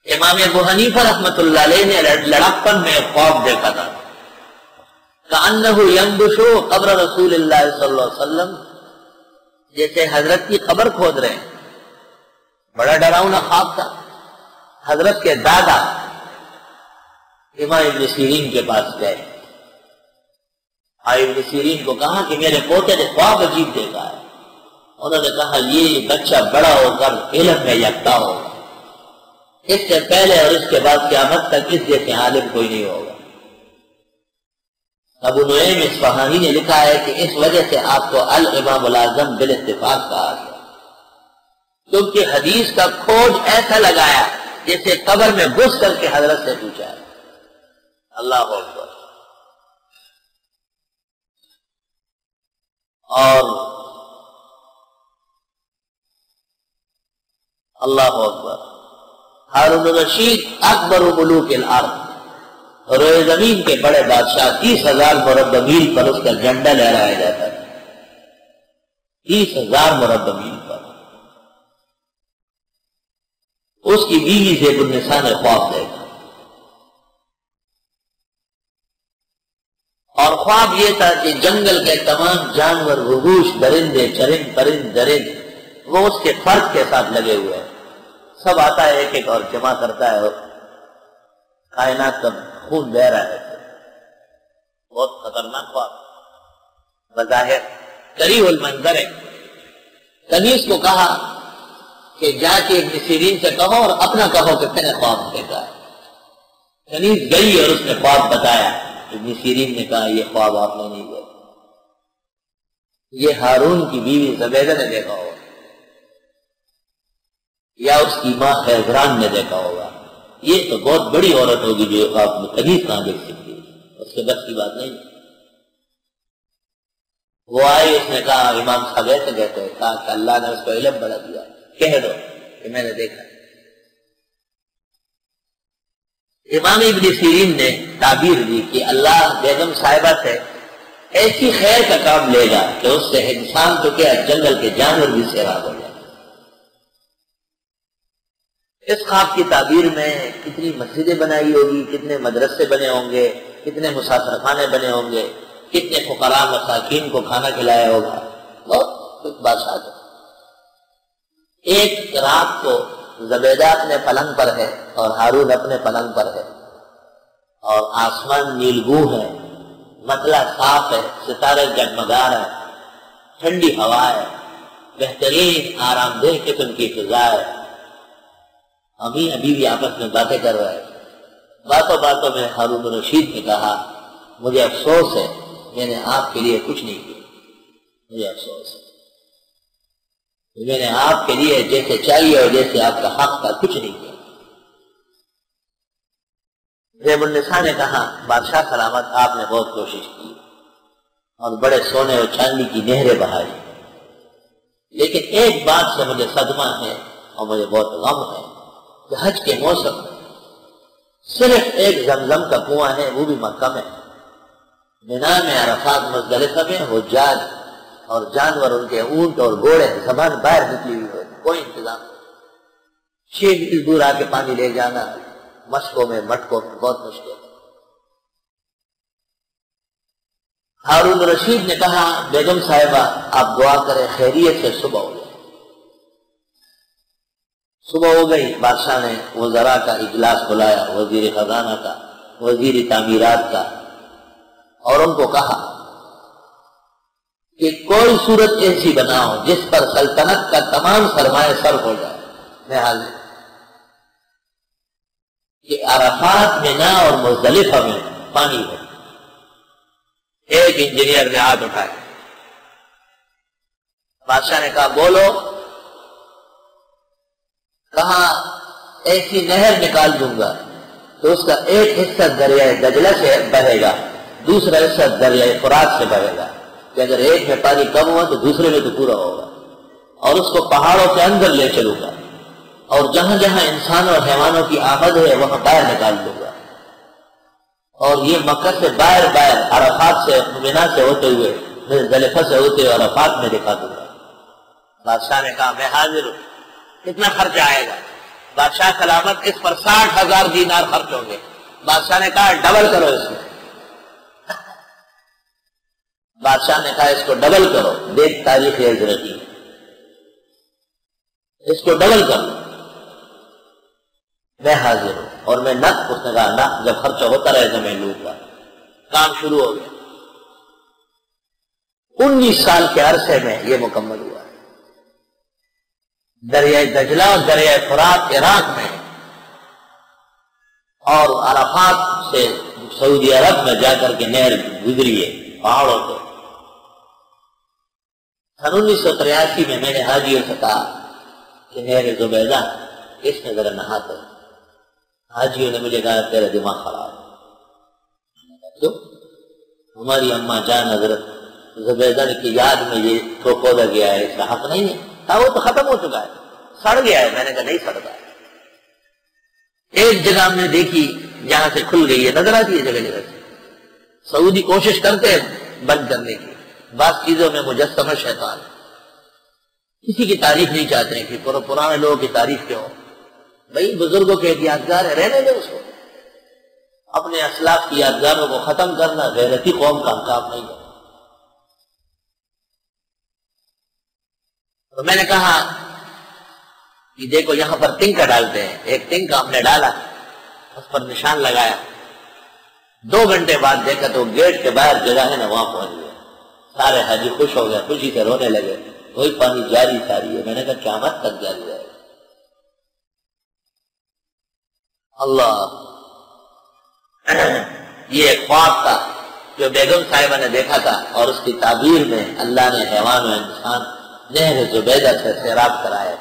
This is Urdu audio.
امام ابو حنیفہ رحمۃ اللہ علیہ نے لڑکپن میں خواب دیکھا تھا کأنہ ینبش قبر رسول اللہ صلی اللہ علیہ وسلم، جیسے حضرت کی قبر کھود رہے ہیں۔ بڑا ڈراؤنا خواب تھا۔ حضرت کے دادا امام ابن سیرین کے پاس گئے، ابن سیرین کو کہا کہ میرے پوتے نے خواب عجیب دیکھا ہے۔ انہوں نے کہا یہ بچہ بڑا ہو کر علم میں یکتا ہوگا، اس سے پہلے اور اس کے بعد قیامت تک اس جیسے عالم کوئی نہیں ہوگا۔ ابو نعیم اصفہانی نے لکھا ہے کہ اس وجہ سے آپ کو الامام الاعظم بالاتفاق کہا گیا، کیونکہ حدیث کا کھوج ایسا لگایا جیسے قبر میں گھس کر کے حضرت سے پوچھا ہے۔ اللہ اکبر۔ اور اللہ اکبر، ہارون الرشید اکبر ملوک الارض، روئے زمین کے بڑے بادشاہ، 30,000 مربع میل پر اس کا جھنڈا لہرایا جاتا ہے، 30,000 مربع میل پر۔ اس کی بیوی زیب النساء نے خواب دیکھا، اور خواب یہ تھا کہ جنگل کے تمام جانور، وحوش، درندے، چرند، پرند، درند، وہ اس کے فرد کے ساتھ لگے ہوئے ہیں، سب آتا ہے ایک ایک اور جمع کرتا ہے، اور کائنات کا خون بہ رہا ہے۔ بہت خطرناک خواب، بظاہر قریب المنظر ہے۔ کنیز کو کہا کہ جا کے ابن سیرین سے کہو اور اپنا کہو کہ میں نے خواب دیکھا ہے۔ کنیز گئی اور اس نے خواب بتایا۔ ابن سیرین نے کہا یہ خواب آپ نے نہیں دیکھا، یہ ہارون کی بیوی زبیدہ نے دیکھا ہوگا، یا اس کی ماں خیزران نے دیکھا ہوگا۔ یہ تو بہت بڑی عورت ہوگی جو آپ نے کنیز کہاں دیکھ سکتی ہے، اس کے بس کی بات نہیں۔ وہ آئی، اس نے کہا امام صاحب ایسے کہتے ہیں، کہا کہ اللہ نے اس کو علم بڑھا دیا، کہہ دو کہ میں نے دیکھا۔ امام ابن سیرین نے تعبیر دی کہ اللہ بیگم صاحبہ سے ایسی خیر کا کام لے گا کہ اس سے انسان تو کیا جنگل کے جانور بھی سیراب ہو جائے۔ اس خواب کی تعبیر میں کتنی مسجدیں بنائی ہوگی، کتنے مدرسے بنے ہوں گے، کتنے مسافر خانے بنے ہوں گے، کتنے فقراء مساکین کو کھانا کھلایا ہوگا، بہت کچھ بادشاہ ہے۔ ایک رات کو زبیدہ اپنے پلنگ پر ہے اور ہارون اپنے پلنگ پر ہے، اور آسمان نیلگوں ہے، مطلع صاف ہے، ستارے جگمگا رہے ہیں، ٹھنڈی ہوا ہے، بہترین آرام دہ قسم کی فضا ہے۔ امی ابھی بھی آپس میں باتیں کر رہے ہیں۔ باتوں باتوں میں ہارون الرشید نے کہا مجھے افسوس ہے میں نے آپ کے لیے کچھ نہیں کیا، مجھے افسوس ہے، میں نے آپ کے لیے جیسے چاہیے اور جیسے آپ کا حق تھا کچھ نہیں کیا۔ زیب النساء نے کہا بادشاہ سلامت، آپ نے بہت کوشش کی اور بڑے سونے اور چاندی کی نہریں بہائی، لیکن ایک بات سے مجھے صدمہ ہے اور مجھے بہت غم ہے کہ حج کے موسم صرف ایک زمزم کا کنواں ہے، وہ بھی مکہ میں، مینا میں، عرفات، مزدلفہ میں حجاج اور جانور، ان کے اونٹ اور گھوڑے زبان باہر نکلی ہوئی ہے، کوئی انتظام نہیں۔ 6 میل دور آ کے پانی لے جانا مشکوں میں، مٹکوں میں، بہت مشکل ہے۔ ہارون رشید نے کہا بیگم صاحبہ آپ دعا کریں خیریت سے صبح ہو جائے۔ صبح ہو گئی، بادشاہ نے وزراء کا اجلاس بلایا، وزیر خزانہ کا، وزیر تعمیرات کا، اور ان کو کہا کہ کوئی صورت ایسی بناؤ جس پر سلطنت کا تمام سرمایہ صرف ہو جائے۔ میں حاضر کہ عرفات میں نہ اور مزدلفہ میں پانی ہو۔ ایک انجینئر نے ہاتھ اٹھایا، بادشاہ نے کہا بولو۔ کہا ایسی نہر نکال دوں گا تو اس کا ایک حصہ دریائے دجلہ سے بہے گا، دوسرا حصہ دریائے فرات سے بہے گا، کہ اگر ایک میں پانی کم ہوا تو دوسرے میں تو پورا ہوگا، اور اس کو پہاڑوں کے اندر لے چلوں گا، اور جہاں جہاں انسانوں اور حیوانوں کی آمد ہے وہاں باہر نکال دوں گا، اور یہ مکہ سے باہر باہر عرفات سے، مینا سے ہوتے ہوئے، مزدلفہ سے ہوتے ہوئے عرفات میں دکھا دوں گا۔ بادشاہ نے کہا میں حاضر ہوں، کتنا خرچہ آئے گا؟ بادشاہ سلامت اس پر 60,000 دینار خرچ ہوں گے. بادشاہ نے کہا ڈبل کرو اس میں. بادشاہ نے کہا اس کو ڈبل کرو. دیکھ تاریخ ہجرتی اس کو ڈبل کرو. میں حاضر ہوں. اور میں نہ اس نے کہا نہ، جب خرچہ ہوتا رہے تو میں لوں گا. کام شروع ہو گیا. 19 سال کے عرصے میں یہ مکمل ہوا. دریائے دجلہ اور دریائے فرات عراق میں، اور عرفات سے سعودی عرب میں جا کر کے نہر گزری ہے پہاڑوں سے. سن 1983 میں نے حاجیوں سے کہا کہ نہر زبیدہ اس میں ذرا نہاتے. حاجیوں نے مجھے کہا تیرا دماغ خراب ہے. کیوں؟ ہماری اماں جان حضرت زبیدہ کی یاد میں یہ کھودا گیا ہے، اس کا حق نہیں ہے. کہا وہ تو ختم ہو چکا ہے، سڑ گیا ہے. میں نے کہا نہیں سڑتا ہے. ایک جگہ ہم نے دیکھی جہاں سے کھل گئی ہے، نظر آتی ہے جگہ جگہ سے. سعودی کوشش کرتے ہیں بند کرنے کی. بعض چیزوں میں مجسمہ شیطان، کسی کی تعریف نہیں چاہتے ہیں کہ پرانے لوگوں کی تعریف کیوں. بھائی بزرگوں کے یادگار ہے، رہنے دیں اس کو. اپنے اسلاف کی یادگاروں کو ختم کرنا غیرتی قوم کا کام نہیں ہے. تو میں نے کہا کہ دیکھو یہاں پر تنکا ڈالتے ہیں. ایک تنکا ہم نے ڈالا، اس پر نشان لگایا. 2 گھنٹے بعد دیکھا تو گیٹ کے باہر جگہ ہے نا، وہاں پہنچ گیا. سارے حاجی خوش ہو گئے، خوشی سے رونے لگے. وہی پانی جاری ساری ہے. میں نے کہا قیامت تک جاری رہے. اللہ، یہ ایک خواب تھا جو بیگم صاحبہ نے دیکھا تھا، اور اس کی تعبیر میں اللہ نے حیوان و انسان نہر زبیدہ سے سیراب کرایا.